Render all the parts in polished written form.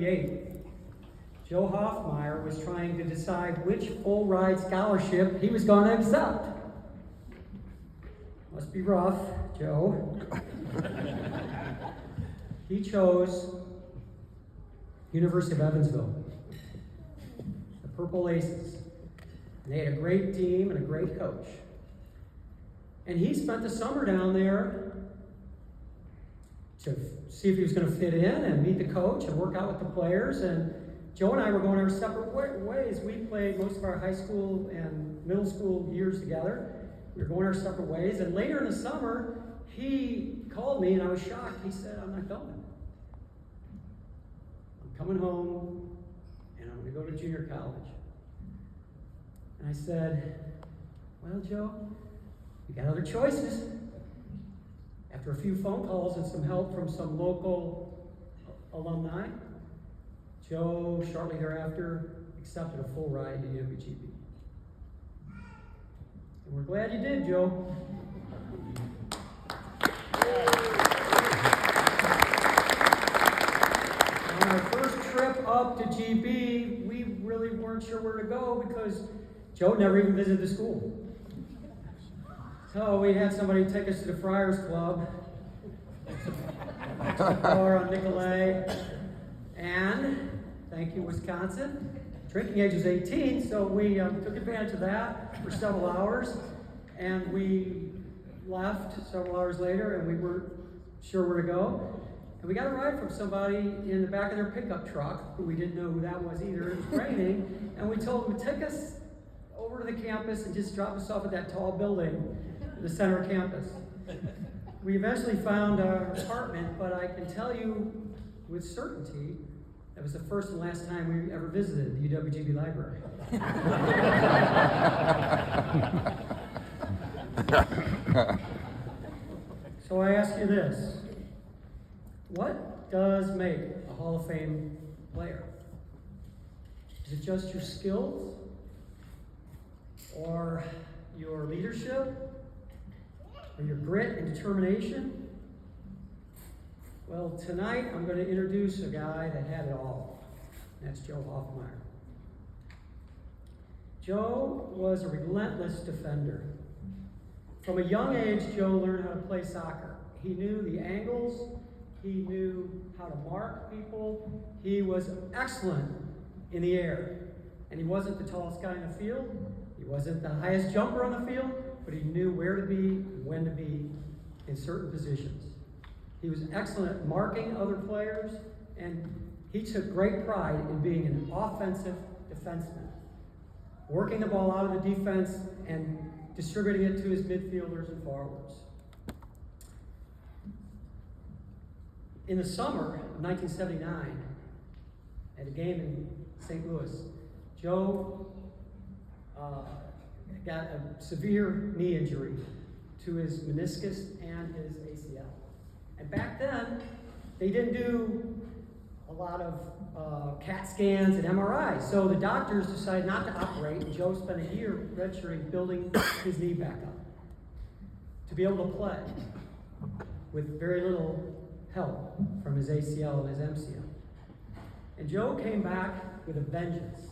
1978, Joe Hoffmeyer was trying to decide which full ride scholarship he was going to accept. Must be rough, Joe. He chose University of Evansville, the Purple Aces. And they had a great team and a great coach. And he spent the summer down there to see if he was going to fit in and meet the coach and work out with the players. And Joe and I were going our separate ways. We played most of our high school and middle school years together. We were going our separate ways. And later in the summer, he called me, and I was shocked. He said, "I'm not going. I'm coming home, and I'm going to go to junior college." And I said, "Well, Joe, you got other choices." After a few phone calls and some help from some local alumni, Joe, shortly thereafter, accepted a full ride to UWGB. And we're glad you did, Joe. On our first trip up to GB, we really weren't sure where to go because Joe never even visited the school. So we had somebody take us to the Friars Club, or on Nicolay, and thank you, Wisconsin. Drinking age was 18, so we took advantage of that for several hours, and we left several hours later, and we weren't sure where to go. And we got a ride from somebody in the back of their pickup truck, who we didn't know who that was either. It was raining, and we told them to take us over to the campus and just drop us off at that tall building in the center of campus. We eventually found our apartment, but I can tell you with certainty that was the first and last time we ever visited the UWGB library. So I ask you this: what does make a Hall of Fame player? Is it just your skills? Or your leadership? Or your grit and determination? Well, tonight I'm going to introduce a guy that had it all. And that's Joe Hoffmeyer. Joe was a relentless defender. From a young age, Joe learned how to play soccer. He knew the angles. He knew how to mark people. He was excellent in the air. And he wasn't the tallest guy in the field. He wasn't the highest jumper on the field, but he knew where to be and when to be in certain positions. He was excellent at marking other players, and he took great pride in being an offensive defenseman, working the ball out of the defense and distributing it to his midfielders and forwards. In the summer of 1979, at a game in St. Louis, Joe got a severe knee injury to his meniscus and his ACL. And back then, they didn't do a lot of CAT scans and MRIs, so the doctors decided not to operate, and Joe spent a year redshirting, building his knee back up to be able to play with very little help from his ACL and his MCL. And Joe came back with a vengeance.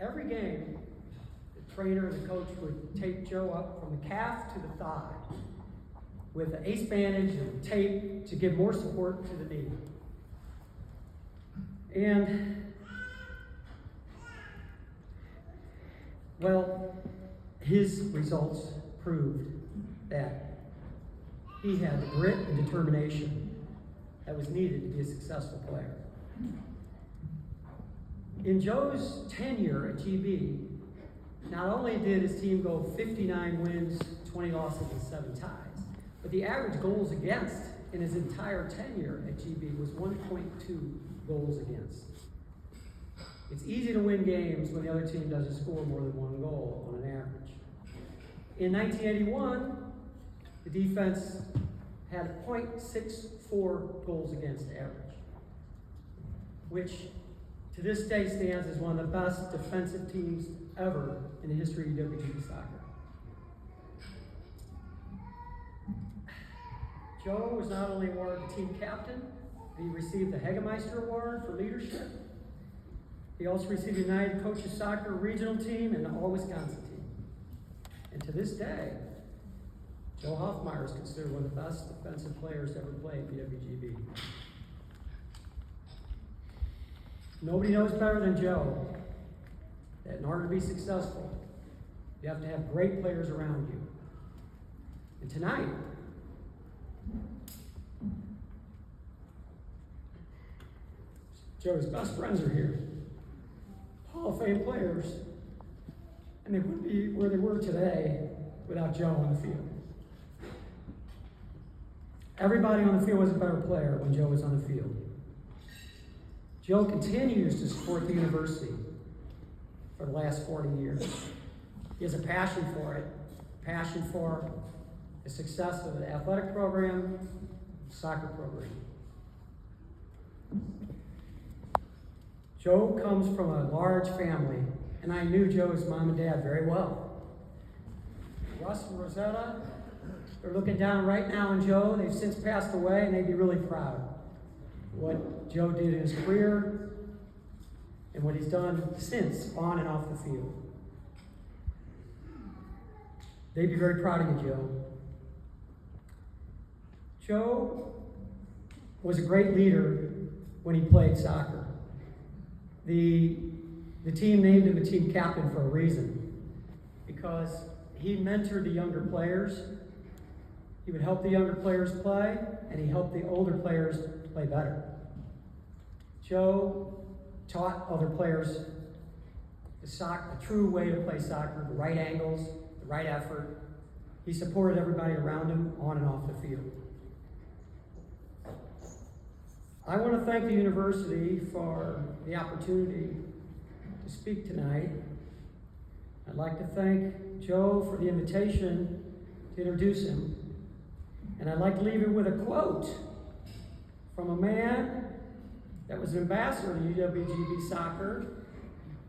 Every game, the trainer and the coach would tape Joe up from the calf to the thigh with an ace bandage and tape to give more support to the knee. And, well, his results proved that he had the grit and determination that was needed to be a successful player. In Joe's tenure at GB, not only did his team go 59 wins, 20 losses, and 7 ties, but the average goals against in his entire tenure at GB was 1.2 goals against. It's easy to win games when the other team doesn't score more than 1 goal on an average. In 1981, the defense had 0.64 goals against average, which to this day stands as one of the best defensive teams ever in the history of UWGB soccer. Joe was not only awarded the team captain He received the Hagemeister Award for leadership. He also received the United Coaches Soccer Regional Team and the All-Wisconsin Team. And to this day, Joe Hoffmeyer is considered one of the best defensive players to ever play at UWGB. Nobody knows better than Joe that in order to be successful, you have to have great players around you. And tonight, Joe's best friends are here. Hall of Fame players. And they wouldn't be where they were today without Joe on the field. Everybody on the field was a better player when Joe was on the field. Joe continues to support the university for the last 40 years. He has a passion for it, passion for the success of the athletic program, soccer program. Joe comes from a large family, and I knew Joe's mom and dad very well. Russ and Rosetta, they're looking down right now on Joe. They've since passed away, and they'd be really proud of what Joe did in his career and what he's done since on and off the field. They'd be very proud of you, Joe. Joe was a great leader when he played soccer. The team named him a team captain for a reason, because he mentored the younger players. He would help the younger players play, and he helped the older players play better. Joe taught other players the true way to play soccer, the right angles, the right effort. He supported everybody around him on and off the field. I want to thank the university for the opportunity to speak tonight. I'd like to thank Joe for the invitation to introduce him. And I'd like to leave you with a quote from a man that was an ambassador to UWGB soccer,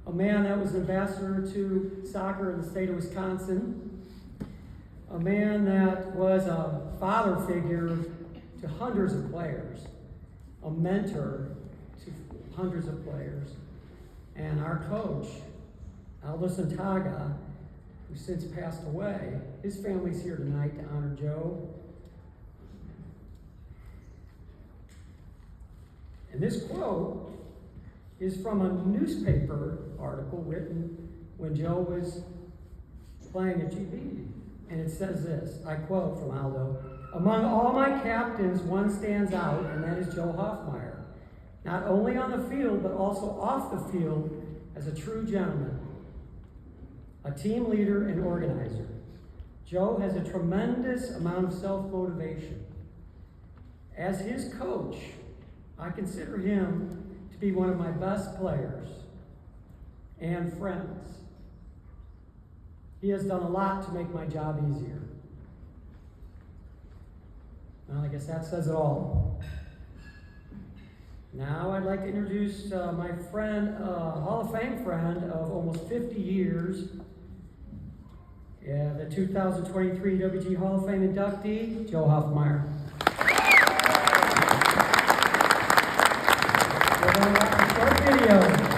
a man that was an ambassador to soccer in the state of Wisconsin, a man that was a father figure to hundreds of players, a mentor to hundreds of players, and our coach, Aldo Santaga, who since passed away. His family's here tonight to honor Joe. And this quote is from a newspaper article written when Joe was playing at GB. And it says this, I quote from Aldo, "Among all my captains, one stands out, and that is Joe Hoffmeyer. Not only on the field, but also off the field as a true gentleman, a team leader and organizer. Joe has a tremendous amount of self-motivation. As his coach, I consider him to be one of my best players and friends. He has done a lot to make my job easier." Well, I guess that says it all. Now I'd like to introduce my friend, Hall of Fame friend of almost 50 years, the 2023 UWGB Hall of Fame inductee, Joe Hoffmeyer. We're going to watch a short video.